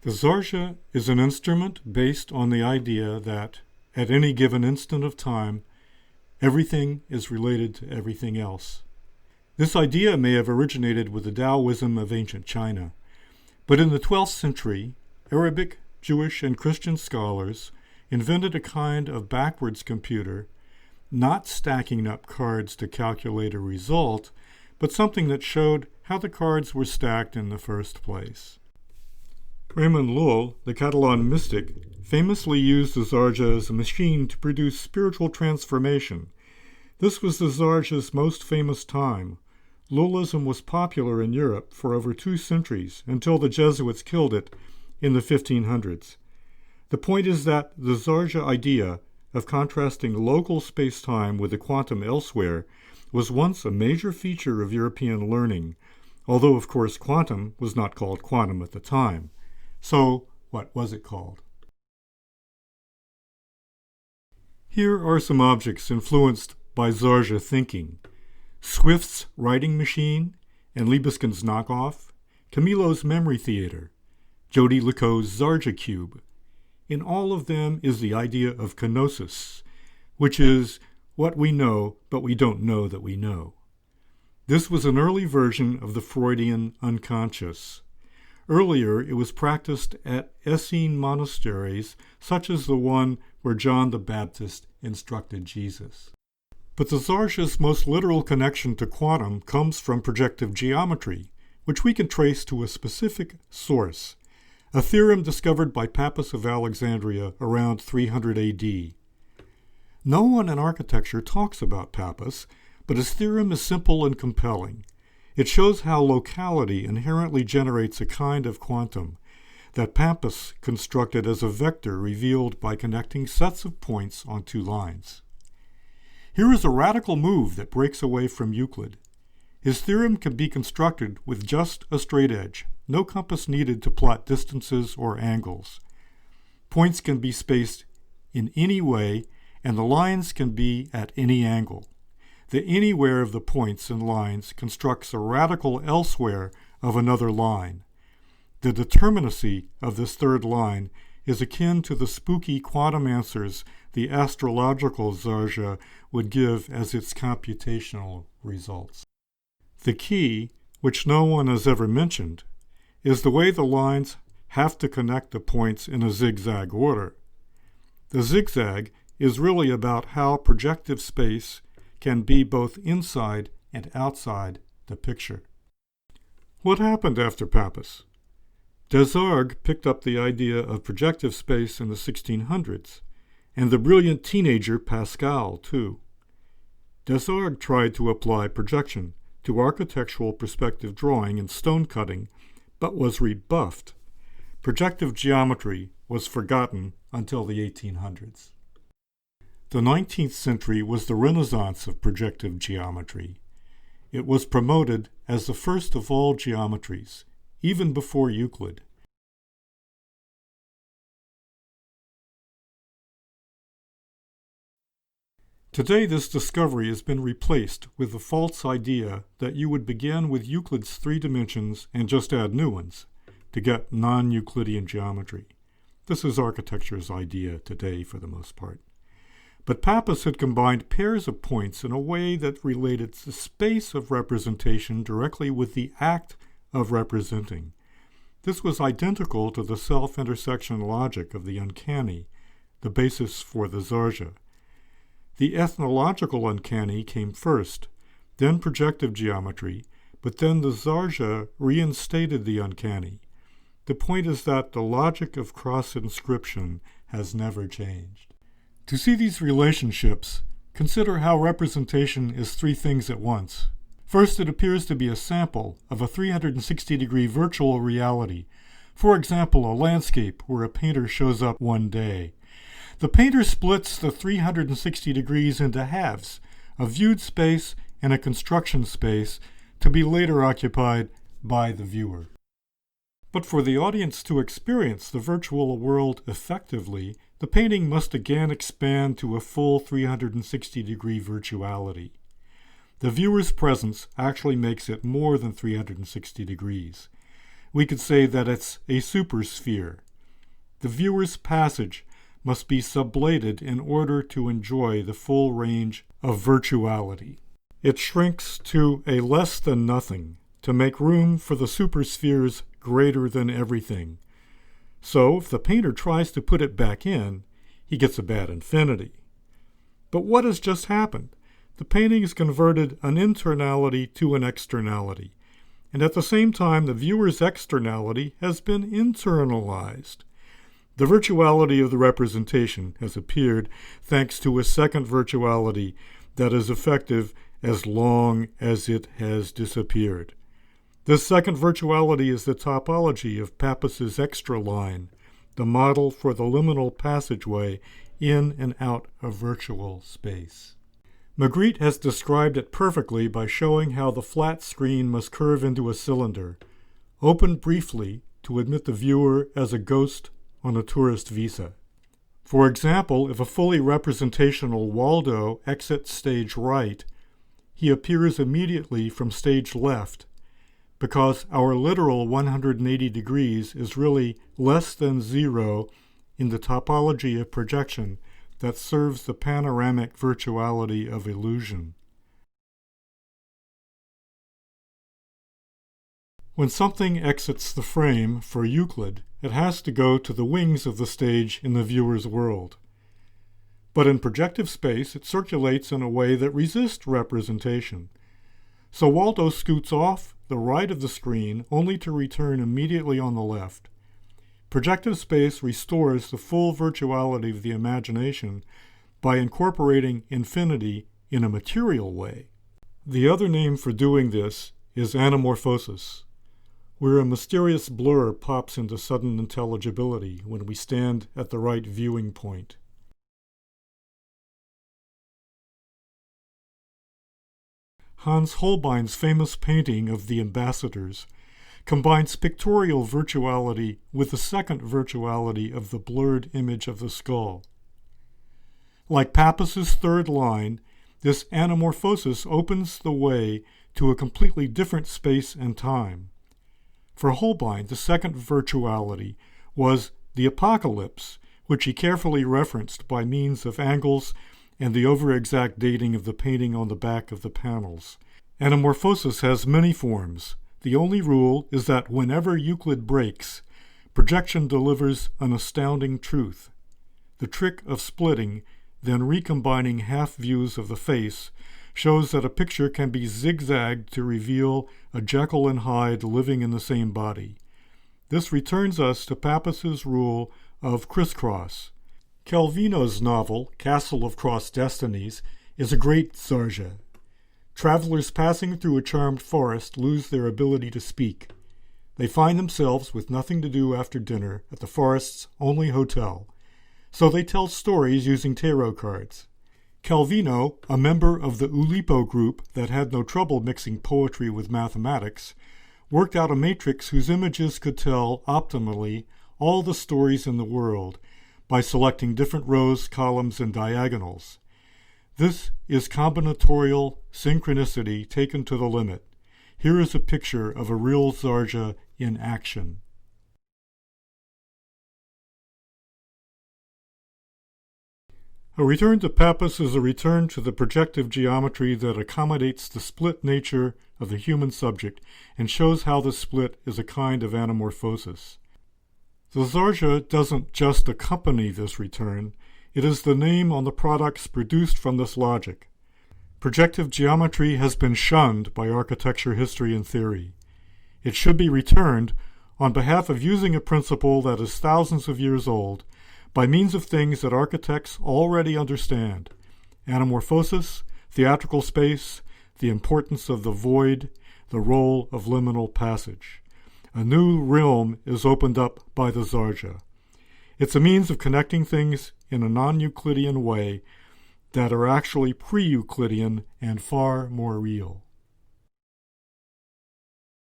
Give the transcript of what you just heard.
The Zairja is an instrument based on the idea that, at any given instant of time, everything is related to everything else. This idea may have originated with the Taoism of ancient China, but in the 12th century, Arabic, Jewish, and Christian scholars invented a kind of backwards computer, not stacking up cards to calculate a result, but something that showed how the cards were stacked in the first place. Raymond Lull, the Catalan mystic, famously used the Zairja as a machine to produce spiritual transformation. This was the Zairja's most famous time. Lullism was popular in Europe for over 2 centuries until the Jesuits killed it in the 1500s. The point is that the Zairja idea of contrasting local space-time with the quantum elsewhere was once a major feature of European learning, although of course quantum was not called quantum at the time. So, what was it called? Here are some objects influenced by Zairja thinking: Swift's writing machine and Libeskind's knockoff, Camilo's memory theater, Jody Lecoq's Zairja cube. In all of them is the idea of kenosis, which is what we know but we don't know that we know. This was an early version of the Freudian unconscious. Earlier, it was practiced at Essene monasteries, such as the one where John the Baptist instructed Jesus. But the Zairja's most literal connection to quantum comes from projective geometry, which we can trace to a specific source, a theorem discovered by Pappus of Alexandria around 300 AD. No one in architecture talks about Pappus, but his theorem is simple and compelling. It shows how locality inherently generates a kind of quantum that Pappus constructed as a vector revealed by connecting sets of points on 2 lines. Here is a radical move that breaks away from Euclid. His theorem can be constructed with just a straight edge, no compass needed to plot distances or angles. Points can be spaced in any way, and the lines can be at any angle. The anywhere of the points and lines constructs a radical elsewhere of another line. The determinacy of this third line is akin to the spooky quantum answers the astrological Zairja would give as its computational results. The key, which no one has ever mentioned, is the way the lines have to connect the points in a zigzag order. The zigzag is really about how projective space can be both inside and outside the picture. What happened after Pappus? Desargues picked up the idea of projective space in the 1600s, and the brilliant teenager Pascal, too. Desargues tried to apply projection to architectural perspective drawing and stone cutting, but was rebuffed. Projective geometry was forgotten until the 1800s. The 19th century was the renaissance of projective geometry. It was promoted as the first of all geometries, even before Euclid. Today, this discovery has been replaced with the false idea that you would begin with Euclid's 3 dimensions and just add new ones to get non-Euclidean geometry. This is architecture's idea today for the most part. But Pappus had combined pairs of points in a way that related the space of representation directly with the act of representing. This was identical to the self-intersection logic of the uncanny, the basis for the Zairja. The ethnological uncanny came first, then projective geometry, but then the Zairja reinstated the uncanny. The point is that the logic of cross-inscription has never changed. To see these relationships, consider how representation is 3 things at once. First, it appears to be a sample of a 360-degree virtual reality. For example, a landscape where a painter shows up one day. The painter splits the 360 degrees into halves, a viewed space and a construction space, to be later occupied by the viewer. But for the audience to experience the virtual world effectively, the painting must again expand to a full 360-degree virtuality. The viewer's presence actually makes it more than 360 degrees. we could say that it's a supersphere. The viewer's passage must be sublated in order to enjoy the full range of virtuality. It shrinks to a less than nothing to make room for the supersphere's greater than everything. So if the painter tries to put it back in, he gets a bad infinity. But what has just happened? The painting has converted an internality to an externality, and at the same time the viewer's externality has been internalized. The virtuality of the representation has appeared thanks to a second virtuality that is effective as long as it has disappeared. This second virtuality is the topology of Pappus's extra line, the model for the liminal passageway in and out of virtual space. Magritte has described it perfectly by showing how the flat screen must curve into a cylinder, open briefly to admit the viewer as a ghost on a tourist visa. For example, if a fully representational Waldo exits stage right, he appears immediately from stage left, because our literal 180 degrees is really less than zero in the topology of projection that serves the panoramic virtuality of illusion. When something exits the frame for Euclid, it has to go to the wings of the stage in the viewer's world. But in projective space, it circulates in a way that resists representation. So Waldo scoots off the right of the screen only to return immediately on the left. Projective space restores the full virtuality of the imagination by incorporating infinity in a material way. The other name for doing this is anamorphosis, where a mysterious blur pops into sudden intelligibility when we stand at the right viewing point. Hans Holbein's famous painting of the ambassadors combines pictorial virtuality with the second virtuality of the blurred image of the skull. Like Pappus's third line, this anamorphosis opens the way to a completely different space and time. For Holbein, the second virtuality was the apocalypse, which he carefully referenced by means of angles and the over-exact dating of the painting on the back of the panels. Anamorphosis has many forms. The only rule is that whenever Euclid breaks, projection delivers an astounding truth. The trick of splitting, then recombining half views of the face, shows that a picture can be zigzagged to reveal a Jekyll and Hyde living in the same body. This returns us to Pappus's rule of crisscross. Calvino's novel, Castle of Cross Destinies, is a great Zairja. Travelers passing through a charmed forest lose their ability to speak. They find themselves with nothing to do after dinner at the forest's only hotel, so they tell stories using tarot cards. Calvino, a member of the Oulipo group that had no trouble mixing poetry with mathematics, worked out a matrix whose images could tell, optimally, all the stories in the world by selecting different rows, columns, and diagonals. This is combinatorial synchronicity taken to the limit. Here is a picture of a real Zairja in action. A return to Pappus is a return to the projective geometry that accommodates the split nature of the human subject and shows how the split is a kind of anamorphosis. The Zairja doesn't just accompany this return, it is the name on the products produced from this logic. Projective geometry has been shunned by architecture history and theory. It should be returned on behalf of using a principle that is thousands of years old by means of things that architects already understand: anamorphosis, theatrical space, the importance of the void, the role of liminal passage. A new realm is opened up by the Zairja. It's a means of connecting things in a non-Euclidean way that are actually pre-Euclidean and far more real.